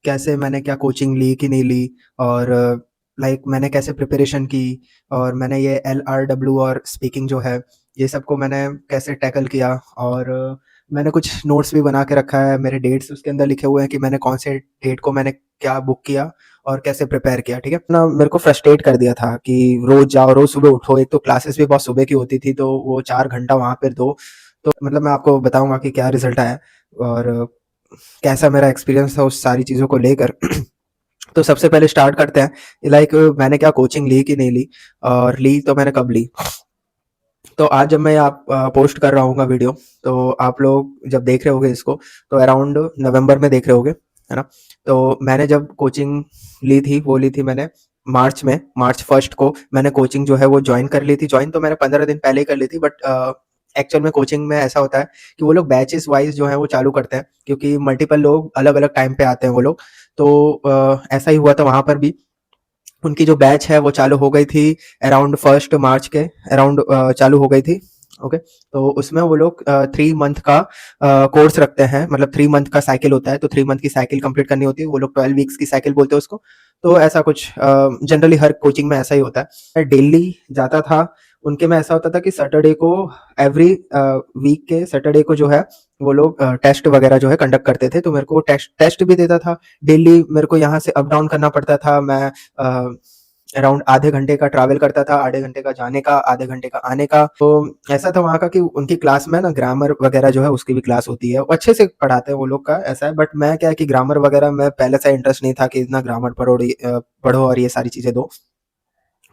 कैसे मैंने क्या कोचिंग ली कि नहीं ली और लाइक मैंने कैसे प्रिपरेशन की और मैंने ये एलआरडब्ल्यू और स्पीकिंग जो है, ये सबको मैंने कैसे टैकल किया और मैंने कुछ नोट्स भी बना के रखा है, मेरे डेट्स उसके अंदर लिखे हुए हैं कि मैंने कौन से डेट को मैंने क्या बुक किया और कैसे प्रिपेयर किया, ठीक है? ना मेरे को फ्रस्ट्रेट कर दिया था कि रोज़ जाओ, रोज़ सुबह उठो, एक तो क्लासेस भी बहुत सुबह की होती थी, तो वो 4 घंटा वहाँ पे दो, तो मतलब मैं आपको बताऊँगा कि क्या रिज़ल्ट आया और कैसा मेरा एक्सपीरियंस था उस सारी चीज़ों को लेकर। तो सबसे पहले स्टार्ट करते हैं लाइक मैंने क्या कोचिंग ली कि नहीं ली और ली तो मैंने कब ली। तो आज जब मैं आप पोस्ट कर रहा हूँ वीडियो, तो आप लोग जब देख रहे होगे इसको तो अराउंड नवंबर में देख रहे होगे, है ना? तो मैंने जब कोचिंग ली थी वो ली थी मैंने मार्च में, मार्च फर्स्ट को मैंने कोचिंग जो है वो ज्वाइन कर ली थी। ज्वाइन तो मैंने 15 दिन पहले ही कर ली थी, बट एक्चुअल में कोचिंग में ऐसा होता है कि वो लोग बैचेस वाइज जो है वो चालू करते हैं, क्योंकि मल्टीपल लोग अलग अलग टाइम पे आते हैं वो लोग। तो ऐसा ही हुआ था वहां पर भी, उनकी जो बैच है वो चालू हो गई थी अराउंड फर्स्ट मार्च के अराउंड चालू हो गई थी। ओके, तो उसमें वो लोग 3 मंथ का कोर्स रखते हैं, मतलब 3 मंथ का साइकिल होता है, तो 3 मंथ की साइकिल कंप्लीट करनी होती है, वो लोग 12 वीक्स की साइकिल बोलते हैं उसको। तो ऐसा कुछ जनरली हर कोचिंग में ऐसा ही होता है। मैं डेली जाता था, उनके में ऐसा होता था कि सैटरडे को एवरी वीक के सैटरडे को जो है वो लोग टेस्ट वगैरह जो है कंडक्ट करते थे, तो मेरे को टेस्ट टेस्ट भी देता था। डेली मेरे को यहाँ से अप डाउन करना पड़ता था, मैं अराउंड आधे घंटे का ट्रैवल करता था, आधे घंटे का जाने का, आधे घंटे का आने का। तो ऐसा था वहाँ का कि उनकी क्लास में ना ग्रामर वगैरह जो है उसकी भी क्लास होती है, वो अच्छे से पढ़ाते हैं वो लोग का, ऐसा है। बट मैं क्या है कि ग्रामर वगैरह में पहले से इंटरेस्ट नहीं था कि इतना ग्रामर पढ़ो और ये सारी चीज़ें दो।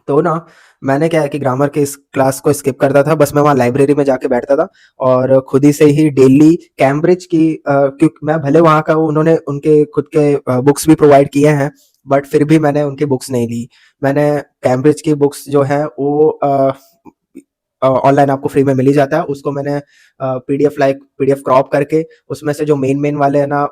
तो ना मैंने क्या है कि ग्रामर के इस क्लास को स्किप करता था, बस मैं वहाँ लाइब्रेरी में जाके बैठता था और खुद ही से ही डेली कैम्ब्रिज की क्योंकि मैं भले वहाँ का उन्होंने उनके खुद के बुक्स भी प्रोवाइड किए हैं, बट फिर भी मैंने उनकी बुक्स नहीं ली। मैंने कैम्ब्रिज की बुक्स जो है वो ऑनलाइन आपको फ्री में मिल ही जाता है, उसको मैंने पीडीएफ क्रॉप करके उसमें से जो मेन मेन वाले है ना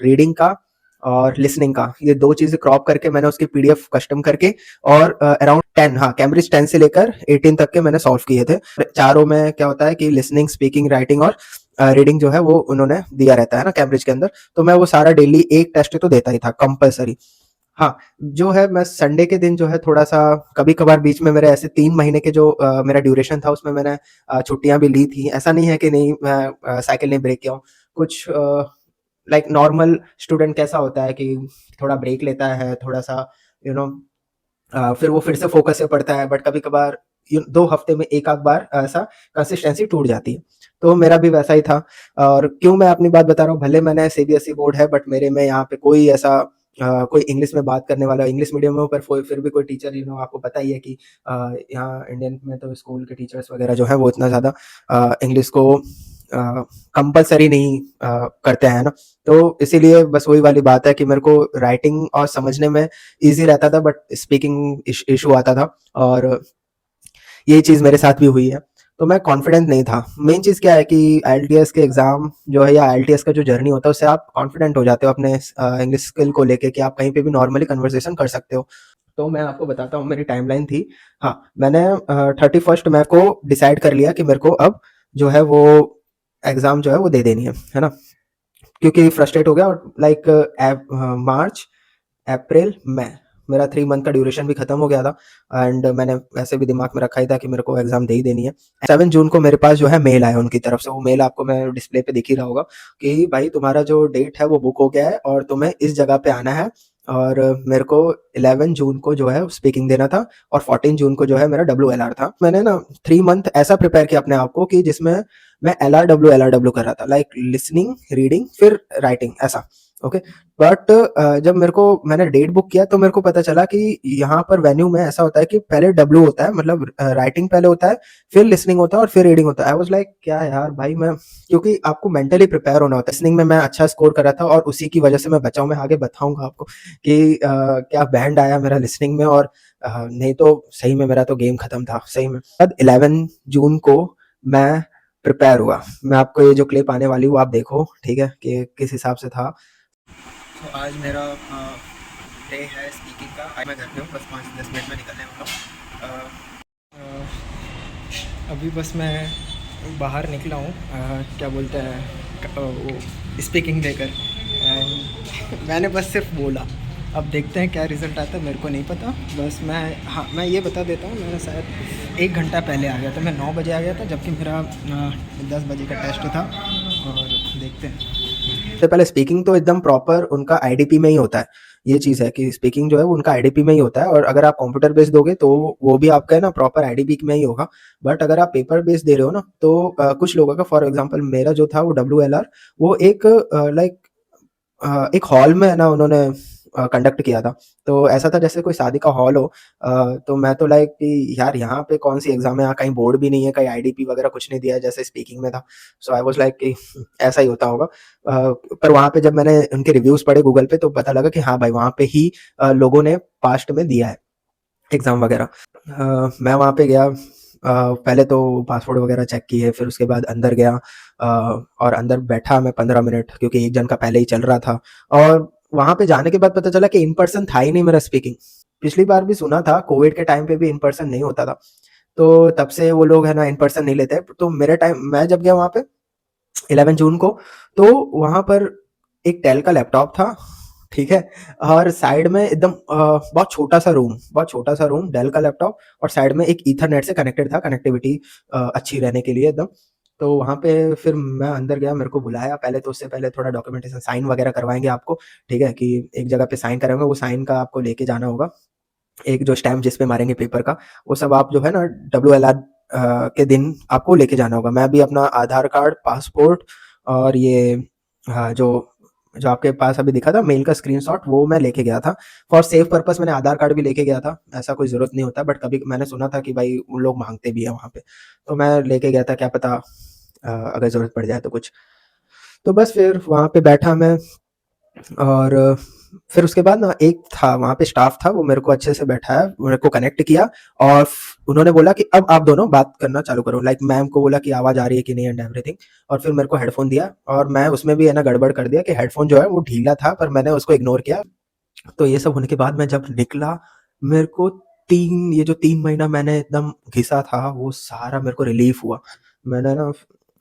रीडिंग का और लिसनिंग का, ये दो चीजें क्रॉप करके मैंने उसकी पीडीएफ कस्टम करके और अराउंड 10, हाँ कैम्ब्रिज 10 से लेकर 18 तक के मैंने सॉल्व किए थे। चारों में क्या होता है कि लिसनिंग, स्पीकिंग, राइटिंग और रीडिंग जो है वो उन्होंने दिया रहता है ना कैम्ब्रिज के अंदर। तो मैं वो सारा डेली एक टेस्ट तो देता ही था कंपलसरी। हाँ, जो है मैं संडे के दिन जो है थोड़ा-सा कभी-कभार बीच में मेरे ऐसे 3 महीने के जो मेरा ड्यूरेशन था उसमें मैंने छुट्टियाँ भी ली थी। ऐसा नहीं है कि नहीं मैं साइकिल नहीं ब्रेक किया हूँ। कुछ लाइक नॉर्मल स्टूडेंट कैसा होता है कि थोड़ा ब्रेक लेता है, थोड़ा-सा यू नो फिर वो फिर से फ़ोकस से पढ़ता है, बट कभी-कभार 2 हफ्ते में 1 आध बार ऐसा कंसिस्टेंसी टूट जाती है। तो मेरा भी वैसा ही था। और क्यों मैं अपनी बात बता रहा हूँ, भले मैंने सीबीएसई बोर्ड है, बट मेरे में यहाँ पे कोई ऐसा कोई इंग्लिश में बात करने वाला इंग्लिश मीडियम में हूँ, पर फिर भी कोई टीचर आपको पता ही है कि यहाँ इंडियन में तो स्कूल के टीचर्स वगैरह जो हैं वो इतना ज़्यादा इंग्लिश को कंपल्सरी नहीं करते हैं ना। तो इसीलिए बस वही वाली बात है कि मेरे को राइटिंग और समझने में ईज़ी रहता था, बट स्पीकिंग इश्यू आता था और ये चीज़ मेरे साथ भी हुई है। तो मैं कॉन्फिडेंट नहीं था। मेन चीज़ क्या है कि आईएलटीएस के एग्ज़ाम जो है या आईएलटीएस का जो जर्नी होता है उससे आप कॉन्फिडेंट हो जाते हो अपने इंग्लिश स्किल को लेके कि आप कहीं पे भी नॉर्मली कन्वर्सेशन कर सकते हो। तो मैं आपको बताता हूँ मेरी टाइमलाइन थी। हाँ, मैंने 31st मई को डिसाइड कर लिया कि मेरे को अब जो है वो एग्ज़ाम जो है वो दे देनी है ना? क्योंकि फ्रस्ट्रेट हो गया और लाइक मार्च, अप्रैल, मई मेरा 3 मंथ का ड्यूरेशन भी खत्म हो गया था एंड मैंने वैसे भी दिमाग में रखा ही था कि मेरे को एग्जाम दे ही देनी है। 7 जून को मेरे पास जो है मेल आया उनकी तरफ से, वो मेल आपको मैं डिस्प्ले पे दिख ही रहा होगा कि भाई तुम्हारा जो डेट है वो बुक हो गया है और तुम्हें इस जगह पे आना है। और मेरे को 11 जून को जो है स्पीकिंग देना था और 14 जून को जो है मेरा WLR था। मैंने ना 3 मंथ ऐसा प्रिपेयर किया अपने आप को कि जिसमें मैं LRW कर रहा था, लाइक लिसनिंग, रीडिंग, फिर राइटिंग, ऐसा। ओके, बट जब मेरे को मैंने डेट बुक किया तो मेरे को पता चला कि यहाँ पर वेन्यू में ऐसा होता है कि पहले डब्ल्यू होता है, मतलब राइटिंग पहले होता है, फिर लिसनिंग होता है और फिर रीडिंग होता है। आई वाज लाइक क्या यार भाई, मैं क्योंकि आपको मेंटली प्रिपेयर होना होता है। लिसनिंग में मैं अच्छा स्कोर कर रहा था और उसी की वजह से मैं बचा हूँ। मैं आगे बताऊंगा आपको कि क्या बैंड आया मेरा लिसनिंग में और नहीं तो सही में मेरा तो गेम खत्म था सही में। अब 11 जून को मैं प्रिपेयर हुआ। मैं आपको ये जो क्लिप आने वाली वो आप देखो, ठीक है, कि किस हिसाब से था। तो आज मेरा डे है स्पीकिंग का। आज मैं घर पे हूँ, बस 5-10 मिनट में निकलने वाला हूँ। अभी बस मैं बाहर निकला हूँ, क्या बोलते हैं वो स्पीकिंग देकर, मैंने बस सिर्फ बोला, अब देखते हैं क्या रिज़ल्ट आता है, मेरे को नहीं पता। बस मैं ये बता देता हूँ, मैं शायद 1 घंटा पहले आ गया था, मैं 9 बजे आ गया था, जबकि मेरा 10 बजे का टेस्ट था। और देखते हैं। सबसे पहले स्पीकिंग तो एकदम प्रॉपर उनका आईडीपी में ही होता है। ये चीज़ है कि स्पीकिंग जो है वो उनका आईडीपी में ही होता है, और अगर आप कंप्यूटर बेस्ड दोगे तो वो भी आपका है ना प्रॉपर आईडीपी में ही होगा। बट अगर आप पेपर बेस्ड दे रहे हो ना, तो कुछ लोगों का, फॉर एग्जांपल मेरा जो था वो डब्ल्यूएलआर, वो एक लाइक एक हॉल में है ना उन्होंने कंडक्ट किया था। तो ऐसा था जैसे कोई शादी का हॉल हो। तो मैं तो लाइक कि यार यहाँ पे कौन-सी एग्ज़ाम है, यहाँ कहीं बोर्ड भी नहीं है, कहीं आईडीपी वगैरह कुछ नहीं दिया है जैसे स्पीकिंग में था। सो आई वाज़ लाइक कि ऐसा ही होता होगा। पर वहाँ पे जब मैंने उनके रिव्यूज़ पढ़े गूगल पे, तो पता लगा कि हाँ भाई, वहाँ पे ही लोगों ने पास्ट में दिया है एग्ज़ाम वगैरह। मैं वहाँ पे गया, पहले तो पासपोर्ट वगैरह चेक किए, फिर उसके बाद अंदर गया, और अंदर बैठा मैं 15 मिनट, क्योंकि एक जन का पहले ही चल रहा था। और वहाँ पे जाने के बाद पता चला कि इन पर्सन था ही नहीं मेरा स्पीकिंग। पिछली बार भी सुना था, कोविड के टाइम पे भी इन पर्सन नहीं होता था। तो तब से वो लोग है ना इन पर्सन नहीं लेते। तो मेरे टाइम मैं जब गया वहाँ पे 11 जून को, तो वहाँ पर एक डेल का लैपटॉप था, ठीक है? और साइड में एकदम बहुत छोटा-सा रूम, डेल का लैपटॉप, और साइड में एक ईथरनेट से कनेक्टेड था, कनेक्टिविटी अच्छी रहने के लिए एकदम। तो वहाँ पे फिर मैं अंदर गया, मेरे को बुलाया पहले, तो उससे पहले थोड़ा डॉक्यूमेंटेशन साइन वगैरह करवाएँगे आपको, ठीक है? कि एक जगह पे साइन कराएँगे, वो साइन का आपको लेके जाना होगा। एक जो स्टैम्प जिस पे मारेंगे पेपर का, वो सब आप जो है ना डब्ल्यूएलआर के दिन आपको लेके जाना होगा। मैं भी अपना आधार कार्ड, पासपोर्ट और ये जो जो आपके पास अभी दिखा था मेल का स्क्रीनशॉट, वो मैं लेके गया था। फॉर सेफ पर्पस मैंने आधार कार्ड भी लेके गया था। ऐसा कोई ज़रूरत नहीं होता, बट कभी मैंने सुना था कि भाई उन लोग माँगते भी हैं वहाँ पे। तो मैं लेके गया था, क्या पता अगर ज़रूरत पड़ जाए तो कुछ। तो बस फिर वहाँ पे बैठा मैं, और फिर उसके बाद ना एक था वहाँ पे स्टाफ था, वो मेरे को अच्छे से बैठाया, मेरे को कनेक्ट किया, और उन्होंने बोला कि अब आप दोनों बात करना चालू करो। लाइक मैम को बोला कि आवाज़ आ रही है कि नहीं एंड एवरीथिंग, और फिर मेरे को हेडफ़ोन दिया, और मैं उसमें भी है ना गड़बड़ कर दिया कि हेडफ़ोन जो है वो ढीला था, पर मैंने उसको इग्नोर किया। तो ये सब होने के बाद मैं जब निकला, मेरे को 3 महीना मैंने एकदम घिसा था, वो सारा मेरे को रिलीफ़ हुआ। मैंने ना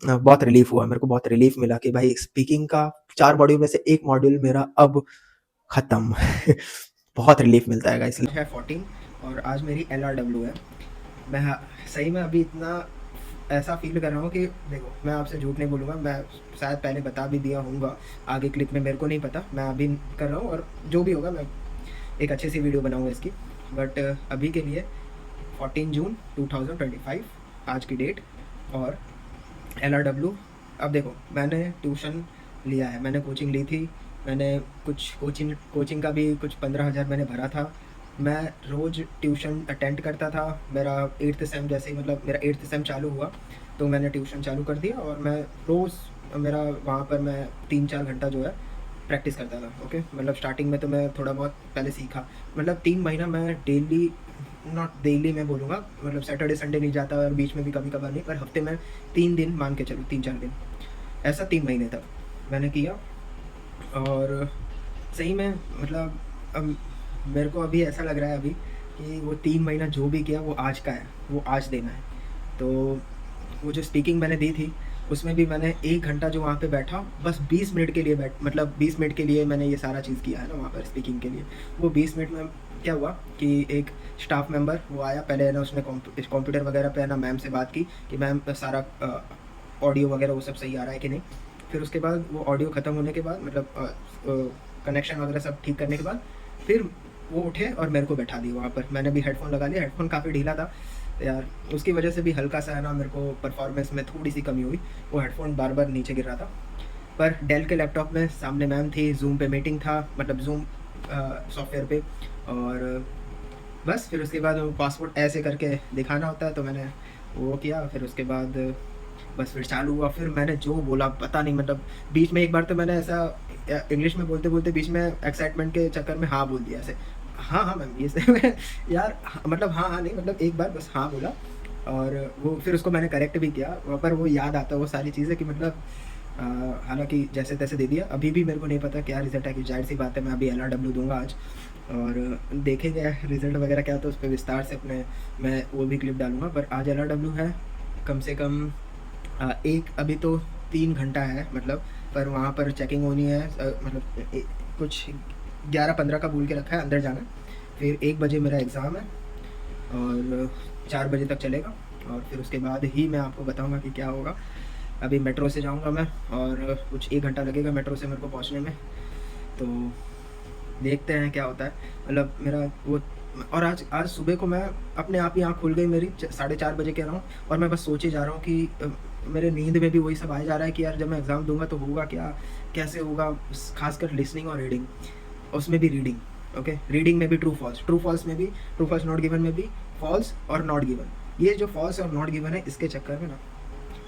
बहुत रिलीफ़ हुआ, मेरे को बहुत रिलीफ़ मिला कि भाई स्पीकिंग का 4 मॉड्यूल में से 1 मॉड्यूल मेरा अब खत्म। बहुत रिलीफ मिलता है गाइस। है 14, और आज मेरी LRW है। मैं सही में अभी इतना ऐसा फ़ील कर रहा हूँ कि देखो, मैं आपसे झूठ नहीं बोलूँगा, मैं शायद पहले बता भी दिया होऊँगा आगे क्लिप में, मेरे को नहीं पता। मैं अभी कर रहा हूँ, और जो भी होगा मैं एक अच्छी सी वीडियो बनाऊँगा इसकी। बट अभी के लिए 14 जून 2025 आज की डेट, और LRW। अब देखो, मैंने ट्यूशन लिया है, मैंने कोचिंग ली थी, मैंने कुछ कोचिंग का भी कुछ 15,000 मैंने भरा था। मैं रोज़ ट्यूशन अटेंड करता था। मेरा 8th सेम जैसे ही, मतलब मेरा 8th सेम चालू हुआ, तो मैंने ट्यूशन चालू कर दिया, और मैं रोज़ मेरा वहाँ पर मैं 3-4 घंटा जो है प्रैक्टिस करता था। ओके, मतलब स्टार्टिंग में तो मैं थोड़ा बहुत पहले सीखा, मतलब 3 महीना मैं डेली, नॉट डेली मैं बोलूँगा, मतलब सैटरडे संडे नहीं जाता, और बीच में भी कभी कभार नहीं, पर हफ्ते में 3 दिन मान के चलो, 3-4 दिन, ऐसा 3 महीने तक मैंने किया। और सही में, मतलब अब मेरे को अभी ऐसा लग रहा है अभी कि वो 3 महीना जो भी किया वो आज का है, वो आज देना है। तो वो जो स्पीकिंग मैंने दी थी, उसमें भी मैंने 1 घंटा जो वहाँ पे बैठा, बस 20 मिनट के लिए मतलब 20 मिनट के लिए मैंने ये सारा चीज़ किया है ना वहाँ पर स्पीकिंग के लिए। वो 20 मिनट में क्या हुआ कि एक स्टाफ मेंबर वो आया, पहले है ना उसने कंप्यूटर वगैरह पे है ना मैम से बात की कि मैम सारा ऑडियो वगैरह वो सब सही आ रहा है कि नहीं। फिर उसके बाद वो ऑडियो ख़त्म होने के बाद, मतलब कनेक्शन वगैरह सब ठीक करने के बाद, फिर वो उठे और मेरे को बैठा दिए वहाँ पर। मैंने भी हेडफ़ोन लगा लिया, हेडफ़ोन काफ़ी ढीला था यार, उसकी वजह से भी हल्का सा है ना मेरे को परफॉर्मेंस में थोड़ी सी कमी हुई। वो हेडफ़ोन बार बार नीचे गिर रहा था। पर डेल के लैपटॉप में सामने मैम थी, जूम पे मीटिंग था, मतलब जूम सॉफ्टवेयर पे। और बस फिर उसके बाद वो पासपोर्ट ऐसे करके दिखाना होता है, तो मैंने वो किया। फिर उसके बाद बस फिर चालू हुआ, फिर मैंने जो बोला पता नहीं, मतलब बीच में एक बार तो मैंने ऐसा इंग्लिश में बोलते बोलते बीच में एक्साइटमेंट के चक्कर में हाँ बोल दिया ऐसे, हाँ हाँ मैम ये से यार मतलब हाँ हाँ नहीं, मतलब एक बार बस हाँ बोला। और वो फिर उसको मैंने करेक्ट भी किया, पर वो याद आता है वो सारी चीज़ें कि मतलब हालांकि जैसे तैसे दे दिया। अभी भी मेरे को नहीं पता क्या रिज़ल्ट है, कि जाहिर सी बात है मैं अभी LRW दूंगा आज, और देखेंगे रिज़ल्ट वगैरह क्या होता है, उस पर विस्तार से अपने मैं वो भी क्लिप डालूंगा। पर आज LRW है, कम से कम एक अभी तो 3 घंटा है, मतलब पर वहाँ पर चेकिंग होनी है, मतलब कुछ 11-15 का बोल के रखा है, अंदर जाना है। फिर 1 बजे मेरा एग्ज़ाम है और 4 बजे तक चलेगा, और फिर उसके बाद ही मैं आपको बताऊँगा कि क्या होगा। अभी मेट्रो से जाऊँगा मैं, और कुछ 1 घंटा लगेगा मेट्रो से मेरे को पहुँचने में। तो देखते हैं क्या होता है। मतलब मेरा वो, और आज आज सुबह को मैं अपने आप ही आँख खुल गई मेरी 4:30 बजे कह रहा हूँ, और मैं बस सोचे जा रहा हूँ कि मेरे नींद में भी वही सब आए जा रहा है कि यार जब मैं एग्ज़ाम दूँगा तो होगा क्या? कैसे होगा? ख़ासकर लिसनिंग और रीडिंग, उसमें भी रीडिंग, ओके? रीडिंग में भी ट्रू फ़ॉल्स में भी, ट्रू फ़ॉल्स नॉट गिवन में भी फ़ॉल्स और नॉट गिवन। ये जो फ़ॉल्स और नॉट गिवन है, इसके चक्कर में ना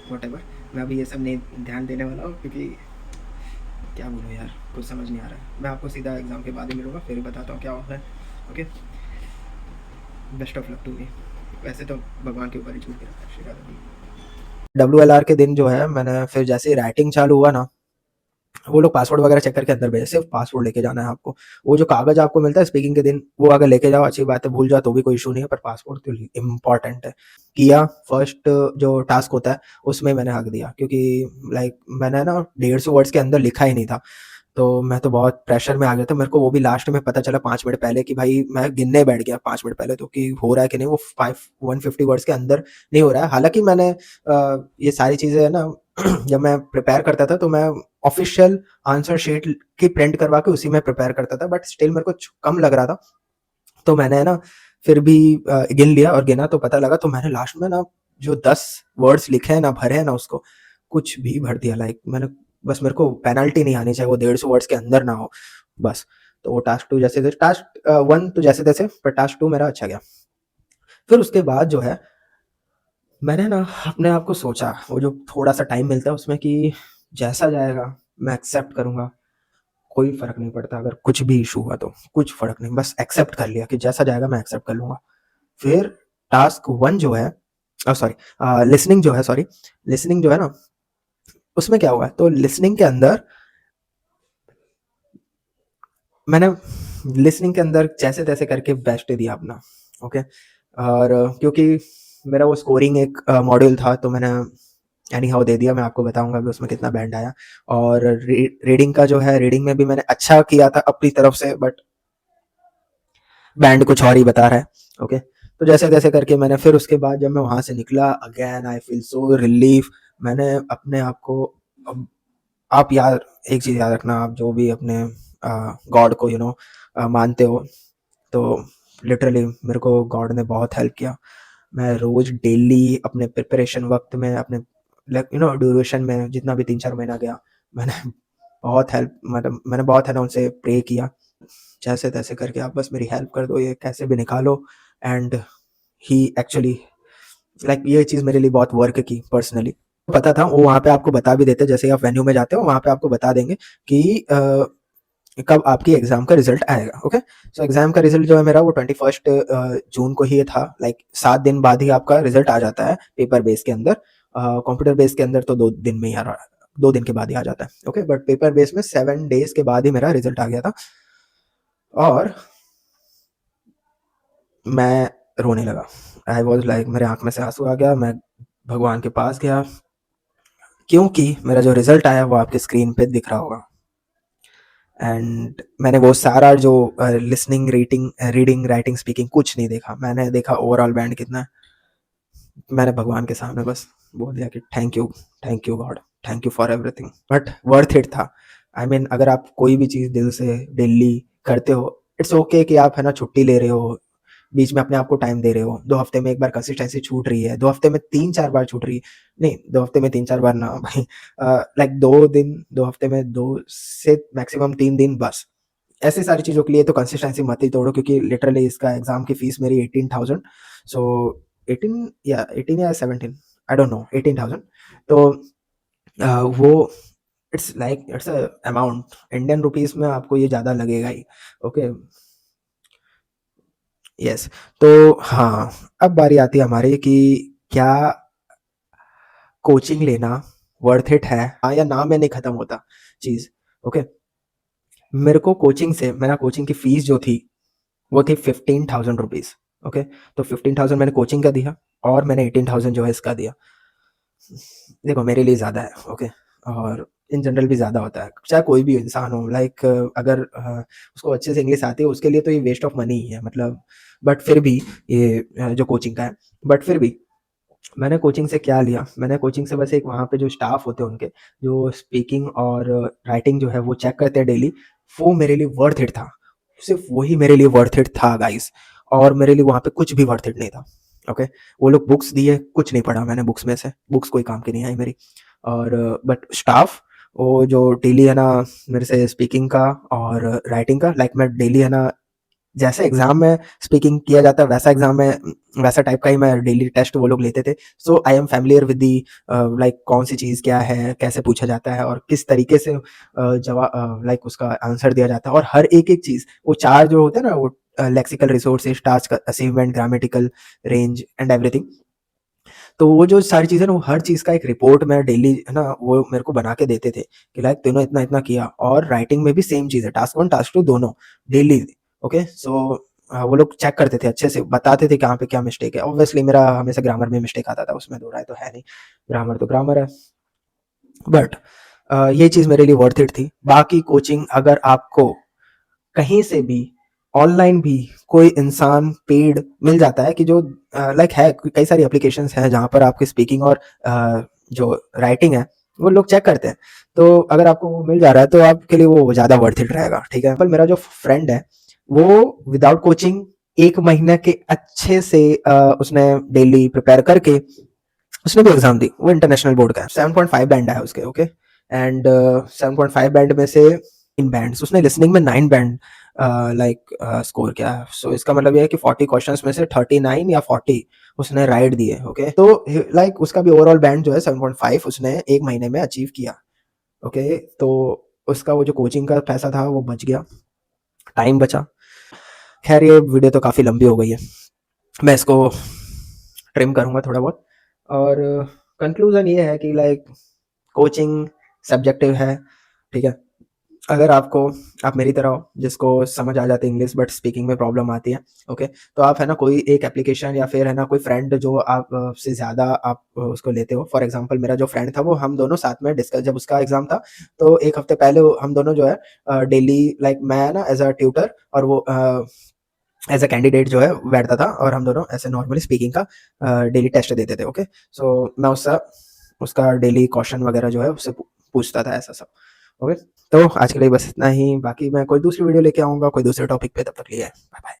व्हाटएवर, मैं अभी ये सब नहीं ध्यान देने वाला हूँ, क्योंकि क्या बोलूँ यार, कुछ समझ नहीं आ रहा है। मैं आपको सीधा एग्ज़ाम के बाद ही मिलूँगा, फिर बताता हूँ क्या होता है, okay? Best of luck to me. वैसे तो भगवान के ऊपर ही छोड़ के रखा है, श्रीराम जी। WLR के दिन जो है मैंने फिर जैसे ही राइटिंग चालू हुआ ना, वो लोग पासवर्ड वगैरह चेक करके अंदर भेजे, सिर्फ पासवर्ड लेके जाना है आपको। वो जो कागज आपको मिलता है स्पीकिंग के दिन, वो अगर लेके जाओ अच्छी बात है, भूल जाओ तो भी कोई इशू नहीं है, पर पासवर्ड तो इम्पॉर्टेंट है। किया फर्स्ट जो टास्क होता है उसमें मैंने हक दिया, क्योंकि लाइक मैंने ना 150 वर्ड्स के अंदर लिखा ही नहीं था, तो मैं तो बहुत प्रेशर में आ गया था। मेरे को वो भी लास्ट में पता चला 5 मिनट पहले कि भाई मैं गिनने बैठ गया 5 मिनट पहले तो, कि हो रहा है कि नहीं, वो 150 वर्ड्स के अंदर नहीं हो रहा है। हालाँकि मैंने ये सारी चीज़ें है ना जब मैं प्रिपेयर करता था तो मैं ऑफ़िशियल आंसर शीट की प्रिंट करवा के उसी में प्रिपेयर करता था, बट स्टिल मेरे को कम लग रहा था। तो मैंने है ना फिर भी गिन लिया, और गिना तो पता लगा, तो मैंने लास्ट में ना जो 10 वर्ड्स लिखे हैं ना, भरे हैं ना, उसको कुछ भी भर दिया। लाइक मैंने बस, मेरे को पेनल्टी नहीं आनी चाहिए, वो 150 वर्ड्स के अंदर ना हो बस। तो वो टास्क 2 जैसे थे, टास्क 1 तो जैसे तैसे, पर टास्क 2 मेरा अच्छा गया। फिर उसके बाद जो है मैंने ना अपने आप को सोचा, वो जो थोड़ा सा टाइम मिलता है उसमें, कि जैसा जाएगा मैं एक्सेप्ट करूंगा, कोई फर्क नहीं पड़ता अगर कुछ भी इशू हुआ तो, कुछ फर्क नहीं, बस एक्सेप्ट कर लिया कि जैसा जाएगा मैं एक्सेप्ट कर लूंगा। फिर टास्क 1 जो है, सॉरी लिसनिंग जो है, सॉरी लिसनिंग जो है ना, उसमें क्या हुआ, तो लिसनिंग के अंदर मैंने लिसनिंग के अंदर जैसे तैसे करके बेस्ट दिया अपना, ओके। और क्योंकि मेरा वो स्कोरिंग एक मॉड्यूल था, तो मैंने एनी हाउ दे दिया। मैं आपको बताऊंगा भी उसमें कितना बैंड आया। और रीडिंग का जो है, रीडिंग में भी मैंने अच्छा किया था अपनी तरफ से, बट बैंड कुछ और ही बता रहा है, ओके। तो जैसे तैसे करके मैंने, फिर उसके बाद जब मैं वहां से निकला, again I feel so relief. मैंने अपने आप को, अब आप यार एक चीज याद रखना, आप जो भी अपने गॉड को मानते हो, तो लिटरली मेरे को गॉड ने बहुत हेल्प किया। मैं रोज डेली अपने प्रिपरेशन वक्त में, अपने ड्यूरेशन में, जितना भी 3-4 महीना गया, मैंने बहुत हेल्प, मतलब मैंने बहुत है ना उनसे प्रे किया, जैसे तैसे करके आप बस मेरी हेल्प कर दो, ये कैसे भी निकालो। एंड ही एक्चुअली, लाइक ये चीज़ मेरे लिए बहुत वर्क की पर्सनली। पता था वो वहाँ पे आपको बता भी देते, जैसे आप वेन्यू में जाते हो वहाँ पे आपको बता देंगे कि कब आपकी एग्जाम का रिजल्ट आएगा, ओके। सो एग्जाम का रिजल्ट जो है मेरा, वो 21 जून को ही था। लाइक 7 दिन बाद ही आपका रिजल्ट आ जाता है पेपर बेस के अंदर। कंप्यूटर बेस के अंदर तो 2 दिन में ही 2 दिन के बाद ही आ जाता है, ओके। बट पेपर बेस में 7 डेज के बाद ही मेरा रिजल्ट आ गया था, और मैं रोने लगा। आई वॉज लाइक, मेरे आंख में से आंसू आ गया। मैं भगवान के पास गया, क्योंकि मेरा जो रिजल्ट आया वो आपके स्क्रीन पे दिख रहा होगा। एंड मैंने वो सारा जो लिसनिंग, रीडिंग, राइटिंग, स्पीकिंग कुछ नहीं देखा। मैंने देखा ओवरऑल बैंड कितना है। मैंने भगवान के सामने बस बोल दिया कि thank you God, thank you for everything, but worth it था। आई मीन अगर आप कोई भी चीज़ दिल से डेली करते हो, इट्स ओके कि आप है ना छुट्टी ले रहे हो, बीच में अपने आप को टाइम दे रहे हो। 2 हफ्ते में एक बार कंसिस्टेंसी छूट रही है, 2 हफ्ते में 3-4 बार छूट रही है, नहीं 2 हफ्ते में 3-4 बार ना भाई, लाइक 2 दिन, 2 हफ्ते में 2 से मैक्सिमम 3 दिन बस। ऐसी सारी चीज़ों के लिए तो कंसिस्टेंसी मत ही तोड़ो, क्योंकि लिटरली इसका एग्जाम की फीस मेरी 18,000, सो 18 या 17, आई डोंट नो, 18,000। तो वो इट्स अमाउंट, इंडियन रुपीस में आपको ये ज़्यादा लगेगा ही, ओके। यस। तो हाँ, अब बारी आती है हमारी कि क्या कोचिंग लेना वर्थ इट है, हाँ या ना में नहीं खत्म होता चीज़, ओके। मेरे को कोचिंग से, मेरा कोचिंग की फीस जो थी वो थी 15,000 रुपीज़, ओके। तो 15,000 मैंने कोचिंग का दिया, और मैंने 18,000 जो है इसका दिया। देखो मेरे लिए ज़्यादा है, ओके। और इन जनरल भी ज़्यादा होता है, चाहे कोई भी इंसान हो। लाइक अगर उसको अच्छे से इंग्लिश आती है उसके लिए तो ये वेस्ट ऑफ मनी ही है मतलब। बट फिर भी ये जो कोचिंग का है, बट फिर भी मैंने कोचिंग से क्या लिया, मैंने कोचिंग से बस एक वहाँ पे जो स्टाफ होते हैं उनके, जो स्पीकिंग और राइटिंग जो है वो चेक करते हैं डेली, वो मेरे लिए वर्थ इट था। सिर्फ़ वही मेरे लिए वर्थ इट था गाइज़, और मेरे लिए वहाँ पे कुछ भी वर्थ इट नहीं था, ओके? वो लोग बुक्स दिए, कुछ नहीं पढ़ा मैंने बुक्स में से, बुक्स कोई काम की नहीं आई मेरी। और बट स्टाफ वो जो डेली है ना मेरे से स्पीकिंग का और राइटिंग का, लाइक मैं डेली है ना जैसे एग्जाम में स्पीकिंग किया जाता है वैसा एग्जाम में वैसा टाइप का ही मैं डेली टेस्ट वो लोग लेते थे। So I am familiar with the like कौन सी चीज़ क्या है, कैसे पूछा जाता है और किस तरीके से जवाब लाइक उसका आंसर दिया जाता है, और हर एक एक चीज़ वो चार जो होते हैं ना वो lexical resources, task achievement, grammatical range and everything. तो वो जो सारी चीज़ें ना वो हर चीज़ का एक रिपोर्ट मैं डेली है ना वो मेरे को बना के देते थे कि लाइक तूने इतना इतना किया। और राइटिंग में भी सेम चीज़ है, टास्क वन टास्क टू दोनों डेली। ओके सो वो लोग चेक करते थे अच्छे से, बताते थे कहाँ पे क्या मिस्टेक है। ऑब्वियसली मेरा हमेशा ग्रामर में मिस्टेक आता था, उसमें दो राय तो है नहीं, ग्रामर तो ग्रामर है। बट ये चीज़ मेरे लिए वर्थ इट थी। बाकी कोचिंग अगर आपको कहीं से भी ऑनलाइन भी कोई इंसान पेड मिल जाता है कि जो लाइक है कई सारी एप्लीकेशंस हैं जहाँ पर आपकी स्पीकिंग और जो राइटिंग है वो लोग चेक करते हैं। तो अगर आपको वो मिल जा रहा है तो आपके लिए वो ज़्यादा वर्थ इट रहेगा, ठीक है? पर मेरा जो फ्रेंड है वो विदाउट कोचिंग 1 महीने के अच्छे से उसने डेली प्रिपेयर करके उसने भी एग्ज़ाम दी। वो इंटरनेशनल बोर्ड का है, 7.5 बैंड है उसके, ओके? एंड 7.5 बैंड में से 9 बैंड्स उसने लिसनिंग में 9 बैंड लाइक स्कोर किया है। सो इसका मतलब ये है कि 40 क्वेश्चंस में से 39 या 40 उसने राइट दिए, ओके? तो लाइक उसका भी ओवरऑल बैंड जो है 7.5 उसने 1 महीने में अचीव किया, ओके? तो उसका वो जो कोचिंग का पैसा था वो बच गया, टाइम बचा। खैर ये वीडियो तो काफ़ी लंबी हो गई है, मैं इसको ट्रिम करूँगा थोड़ा बहुत। और कंक्लूज़न ये है कि लाइक कोचिंग सब्जेक्टिव है, ठीक है? अगर आपको आप मेरी तरह हो जिसको समझ आ जाती है इंग्लिश बट स्पीकिंग में प्रॉब्लम आती है, ओके? तो आप है ना कोई एक एप्लीकेशन या फिर है ना कोई फ्रेंड जो आप से ज़्यादा आप उसको लेते हो। फॉर एग्ज़ाम्पल मेरा जो फ्रेंड था वो हम दोनों साथ में डिस्कस, जब उसका एग्ज़ाम था तो 1 हफ्ते पहले वो हम दोनों जो है डेली लाइक मैं ना एज़ अ ट्यूटर और वो एज़ अ कैंडिडेट जो है बैठता था और हम दोनों ऐसे नॉर्मली स्पीकिंग का डेली टेस्ट देते थे, ओके? सो मैं उससे उसका डेली क्वेश्चन वगैरह जो है उससे पूछता था ऐसा सब, ओके? तो आज के लिए बस इतना ही, बाकी मैं कोई दूसरी वीडियो लेके आऊँगा कोई दूसरे टॉपिक पे, तब तक के लिए बाय बाय।